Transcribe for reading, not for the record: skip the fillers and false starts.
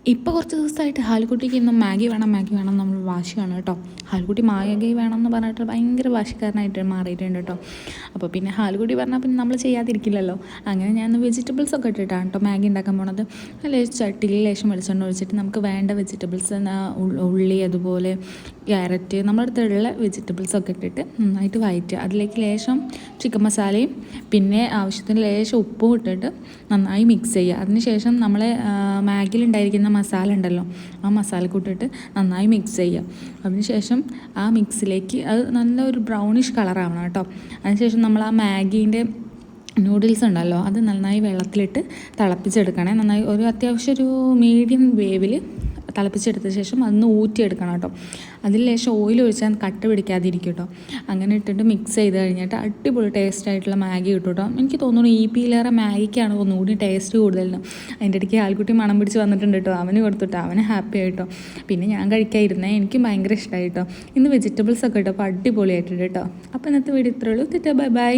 ഇപ്പോൾ കുറച്ച് ദിവസമായിട്ട് ഹാൽക്കുട്ടിക്ക് ഇന്നും മാഗി വേണം നമ്മൾ വാശിയാണ് കേട്ടോ. ഹാൽക്കുട്ടി മാഗി വേണം എന്ന് പറഞ്ഞിട്ട് ഭയങ്കര വാശിക്കാരനായിട്ട് മാറിയിട്ടുണ്ട് കേട്ടോ. അപ്പോൾ പിന്നെ ഹാൽക്കുട്ടി പറഞ്ഞാൽ പിന്നെ നമ്മൾ ചെയ്യാതിരിക്കില്ലല്ലോ. അങ്ങനെ ഞാൻ വെജിറ്റബിൾസ് ഒക്കെ ഇട്ടിട്ടാണ് കേട്ടോ മാഗി ഉണ്ടാക്കാൻ പോണത്. ചട്ടിയിൽ ലേശം വെളിച്ചെണ്ണ ഒഴിച്ചിട്ട് നമുക്ക് വേണ്ട വെജിറ്റബിൾസ് ഉള്ളി, അതുപോലെ ക്യാരറ്റ്, നമ്മുടെ അടുത്തുള്ള വെജിറ്റബിൾസ് ഒക്കെ ഇട്ടിട്ട് നന്നായിട്ട് വഴറ്റുക. അതിലേക്ക് ലേശം ചിക്കൻ മസാലയും പിന്നെ ആവശ്യത്തിന് ലേശം ഉപ്പും ഇട്ടിട്ട് നന്നായി മിക്സ് ചെയ്യുക. അതിനുശേഷം നമ്മൾ മാഗിയിലുണ്ടായിരിക്കുന്ന മസാല ഉണ്ടല്ലോ, ആ മസാലക്കൂട്ടിട്ട് നന്നായി മിക്സ് ചെയ്യുക. അതിനുശേഷം ആ മിക്സിലേക്ക് അത് നല്ലൊരു ബ്രൗണിഷ് കളറാവണം കേട്ടോ. അതിനുശേഷം നമ്മൾ ആ മാഗീൻ്റെ നൂഡിൽസ് ഉണ്ടല്ലോ അത് നന്നായി വെള്ളത്തിലിട്ട് തിളപ്പിച്ചെടുക്കണേ. നന്നായി ഒരു അത്യാവശ്യം ഒരു മീഡിയം വേവിൽ തിളപ്പിച്ചെടുത്ത ശേഷം അതൊന്ന് ഊറ്റിയെടുക്കണം കേട്ടോ. അതിൽ ലേശം ഓയിൽ ഒഴിച്ചാൽ കട്ട പിടിക്കാതിരിക്കും കേട്ടോ. അങ്ങനെ ഇട്ടിട്ട് മിക്സ് ചെയ്ത് കഴിഞ്ഞിട്ട് അടിപൊളി ടേസ്റ്റ് ആയിട്ടുള്ള മാഗി കിട്ടും കേട്ടോ. എനിക്ക് തോന്നുന്നു EP-യിലേറെ മാഗിക്കാണ് ഒന്നുകൂടി ടേസ്റ്റ് കൂടുതലെന്ന്. അതിൻ്റെ ഇടയ്ക്ക് ആൾക്കുട്ടി മണം പിടിച്ച് വന്നിട്ടുണ്ട് കേട്ടോ. അവന് കൊടുത്തിട്ടോ, അവന് ഹാപ്പി ആയിട്ടോ. പിന്നെ ഞാൻ കഴിക്കാതിരുന്നേ, എനിക്ക് ഭയങ്കര ഇഷ്ടമായി കേട്ടോ. ഇന്ന് വെജിറ്റബിൾസ് ഒക്കെ ഇട്ടോ അപ്പോൾ അടിപൊളിയായിട്ടുണ്ട് കേട്ടോ. അപ്പോൾ ഇന്നത്തെ വീഡിയോ ഇത്രയേ ഉള്ളൂ. Bye bye.